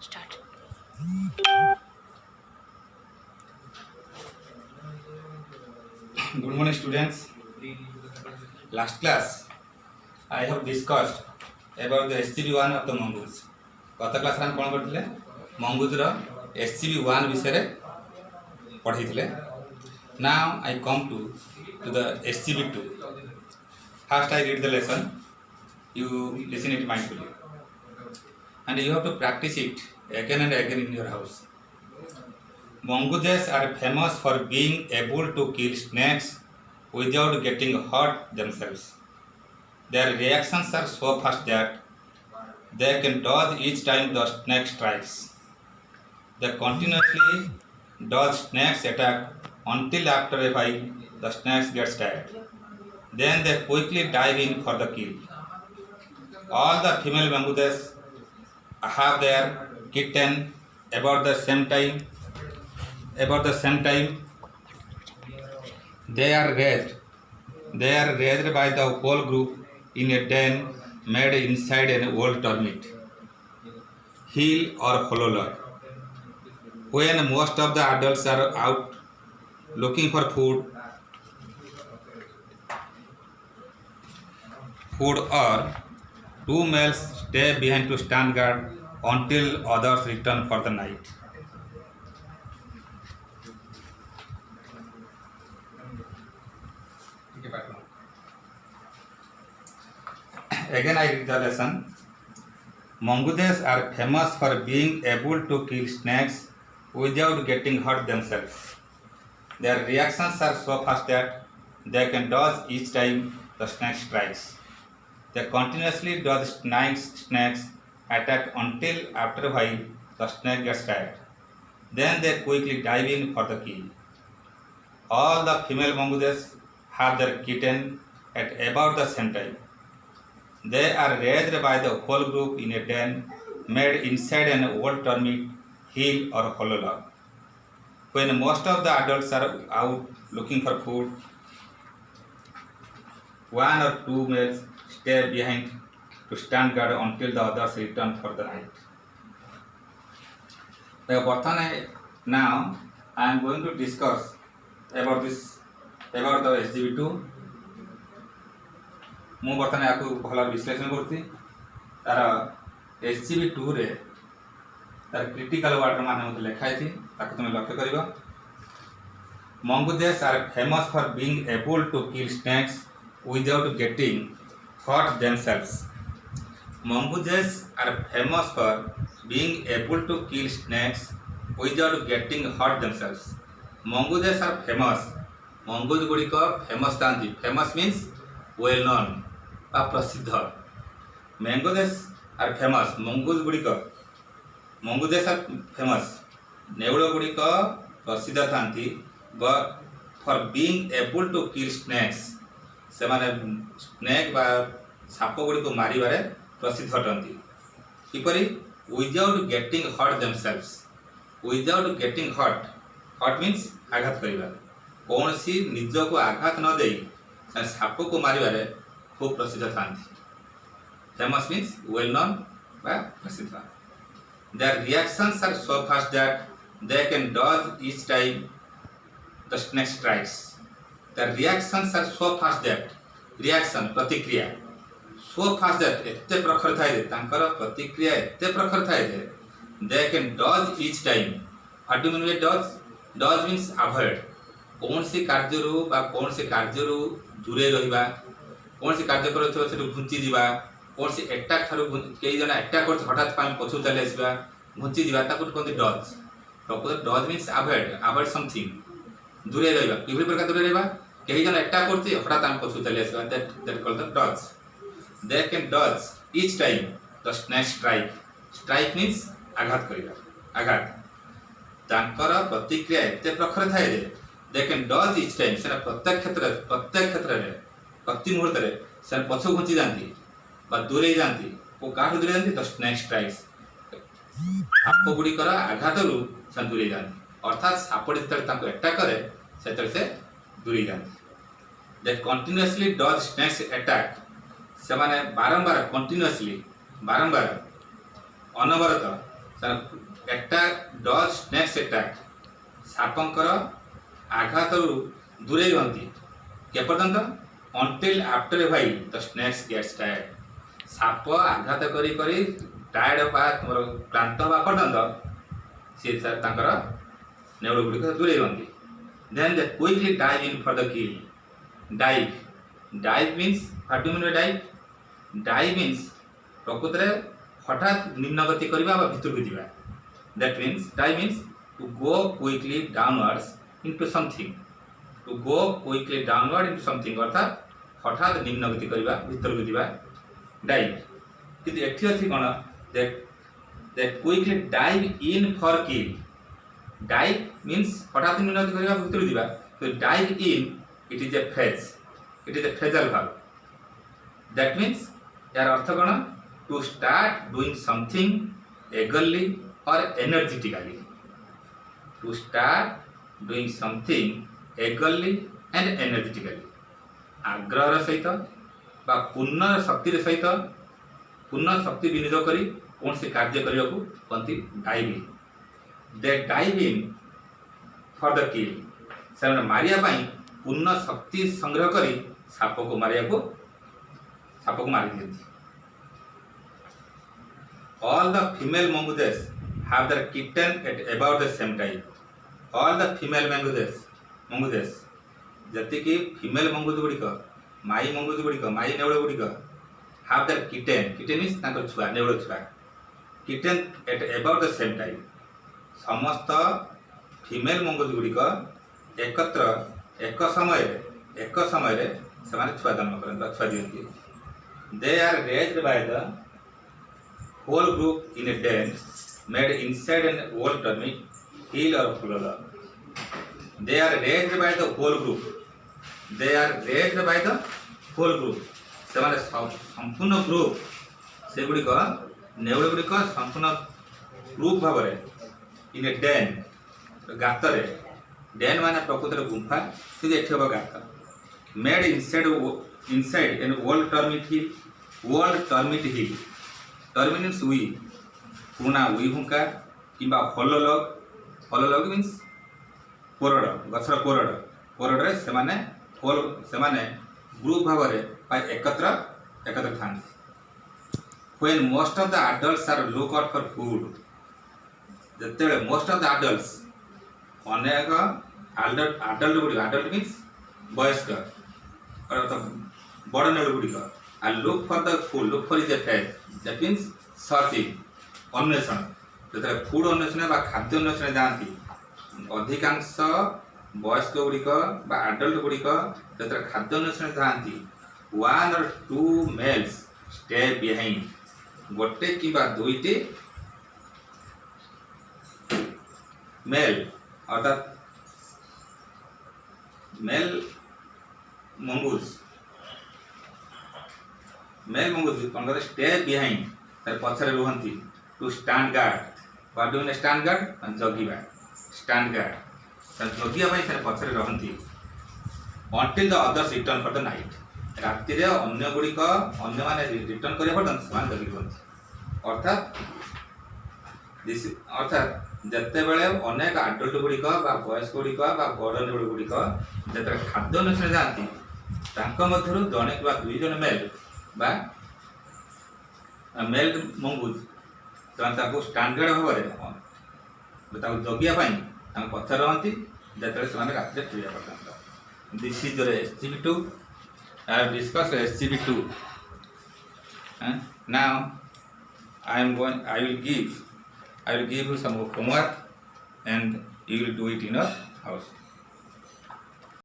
Start. Good morning, students. Last class, I have discussed about the SCB1 of the mongoose. गत class रे हम कोन करथिले mongoose रो SCB1 विषय रे पढिथिले. Now I come to the SCB2. First I read the lesson. You listen it mindfully, and you have to practice it again and again in your house. Mongooses are famous for being able to kill snakes without getting hurt themselves. Their reactions are so fast that they can dodge each time the snake strikes. They continuously dodge snakes' attack until after a while the snakes get tired. Then they quickly dive in for the kill. All the female mongooses have their kitten about the same time. They are raised by the whole group in a den made inside an old termite hill or hollow log. When most of the adults are out looking for food or two males stay behind to stand guard until others return for the night. Again I read the lesson. Mongooses are famous for being able to kill snakes without getting hurt themselves. Their reactions are so fast that they can dodge each time the snake strikes. They continuously dodge snakes attack until after a while the snake gets tired. Then they quickly dive in for the kill. All the female mongooses have their kitten at about the same time. They are raised by the whole group in a den made inside an old termite hill or hollow log. When most of the adults are out looking for food, one or two males stay behind to stand guard until the others return for the night. Now I am going to discuss about the SGB2. ମୁଁ ବର୍ତ୍ତମାନ ୟାକୁ ଭଲ ବିଶ୍ଳେଷଣ କରୁଛି. ତାର SGB2 ରେ ତାର critical ୱାର୍ଡର ମାନେ ମୋତେ ଲେଖା ହେଇଛି, ତାକୁ ତୁମେ ଲକ୍ଷ୍ୟ କରିବ. Mongooses are famous for being able to kill snakes without getting hurt themselves. Mongooses are famous for being able to kill snakes without getting hurt themselves. Mongooses are famous. mongoose गुड़िक famous था. Famous means well known बा प्रसिद्ध. mongooses are famous. mongooses are famous. नेउल गुड़िक प्रसिद्ध था for being able to kill snakes. से माने snake बा साप गुड़िक मारिबारे प्रसिद्ध अटंती. किपरि without getting hurt themselves. Without getting hurt means आघात करिबा. कौन सी निज को आघात न दे साप को मारिबारे खूब प्रसिद्ध था. फेमस मीन्स वेल नोन बा प्रसिद्ध. Their reactions are so fast that they can dodge each time the snake strikes. Their reactions are so fast that reaction प्रतिक्रिया so fast that एते प्रखर थाए दे तांकर प्रतिक्रिया एते प्रखर थाए दे they can dodge each time. What do you mean by dodge? Dodge means avoid. कौन सी कार्यरू बा कौन सी कार्यरू दूरे रहिबा. कौन सी कार्य करथो से घुंची दिबा. कौन सी अटैक थारु कई जना अटैक कर हठात पाम पछु चले आसीबा घुंची दिबा ताकू कोन dodge. Proper dodge means avoid something. दूरे रहिबा. किबि प्रकार दूरे रहिबा. कई जना अटैक करथि हठात पाम पछु चले आसीबा that called the dodge. They can dodge each time the snake strike means आघात करिबा. आघात तांकर प्रतिक्रिया एते प्रखर थाए they they can dodge each time. से प्रत्येक क्षेत्र रे प्रति मुहूर्त रे से पछु घुंची जानती बा दूरे जानती. वो काठू दूरे जानती तो स्नेक स्ट्राइक्स. साप गुड़िकर आघात से दूरे जाती. अर्थात सापड़ी जो अटैक करे से दूरे जाती. दे कंटिन्यूअसली डज स्नेक्स अटैक. से माने बारंबार कंटिन्यूअसली बारंबार अनवरत attack does snakes attack ସାପଙ୍କର ଆଘାତରୁ ଦୂରେଇ ରୁହନ୍ତି କେପର୍ଯ୍ୟନ୍ତ until after a while the snakes gets tired ସାପ ଆଘାତ କରି କରି ଟାୟାର୍ଡ ବା କ୍ଳାନ୍ତ ହେବା ପର୍ଯ୍ୟନ୍ତ ସେ ତାଙ୍କର ନେଉଳ ଗୁଡ଼ିକ ଦୂରେଇ ରୁହନ୍ତି then they quickly dive in for the kill dive means what do you mean by dive means ପ୍ରକୃତରେ ହଠାତ୍ ନିମ୍ନଗତି କରିବା ବା ଭିତରକୁ ଯିବା that means dive means to go quickly downwards into something ଅର୍ଥାৎ ହଠାତ୍ ନିମ୍ନଗତି କରିବା ଭିତରକୁ ଯିବା dive କିନ୍ତୁ ଏଠି ଅଛି କ'ଣ that quickly dive in for kill dive means ହଠାତ୍ ନିମ୍ନଗତି କରିବା ଭିତରକୁ ଯିବା so dive in it is a phrasal verb that means यार अर्थ कौन to start doing something eagerly or energetically आग्रह सहित बा पूर्ण शक्ति सहित पूर्ण शक्ति विनियोग करी कौन से कार्य करने को कहती diving they diving for the किल से मारिया पूर्ण शक्ति संग्रह करी साप को मारी दिखती all the female mongooses have their kitten at about the same time all the female mongooses जति कि फीमेल मंगूज गुड़िक माई मंगूज गुड़िक माई नेउल गुड़िक have their kitten means तांकर छुआ नेउल छुआ kitten at about the same time समस्त फीमेल मंगूज गुड़िक एकत्र एक समय से माने छुआ जन्म करन छुआ दियंती they are raised by the whole group in a den made inside an old termite hill or floor they are raised by the whole group से माने संपूर्ण ग्रुप से गुड़िक नेउल गुड़िक संपूर्ण ग्रुप भाव इन ए डेन गातरे डेन माने प्रकृतर गुंफा से हम गात made inside an old termite hill termites वी पुराना वी हुंका किंबा हल लग मीन्स कोरड गछर कोरड से माने ग्रुप भाव एकत्र था when most of the adults are look out for food जते most of the adults अनेक adult means वयस्क अर्थात बड़ नेउल गुड़िक and look for the food look for is a phrase that means searching अन्वेषण जते फूड अन्वेषण बा खाद्य अन्वेषण जाती अधिकांश वयस्क गुड़िक बा एडल्ट गुड़िक जते खाद्य अन्वेषण जाती one or two males stay behind गोटे किंबा दुईटी मेल अर्थात मेल मंगूज कौन कहते स्टे बिहाइंड तार पछरे रुहंती to stand guard what do mean stand guard जगिबा स्टैंड गार्ड तार जगिया पई तार पछरे रहंती until the others return for the night राति रे अन्य गुड़िक अन्य माने रिटर्न करे पर्यंत समान जगी रहंती अर्थात जते बेले अनेक एडल्ट गुड़िक बा वयस्क गुड़िक बा बड़ नेउल गुड़िक जते खाद्य अन्वेषण जाती तांको मध्यरु जने कि दुई जन मेल बा मेल मंगूज ताको स्टैंडर्ड भाव जगिया पछर रहती जो से रात फेरिया पर्यंत this is your SCP2 I have discussed SCP2 now I will give you some homework and you will do it in your house.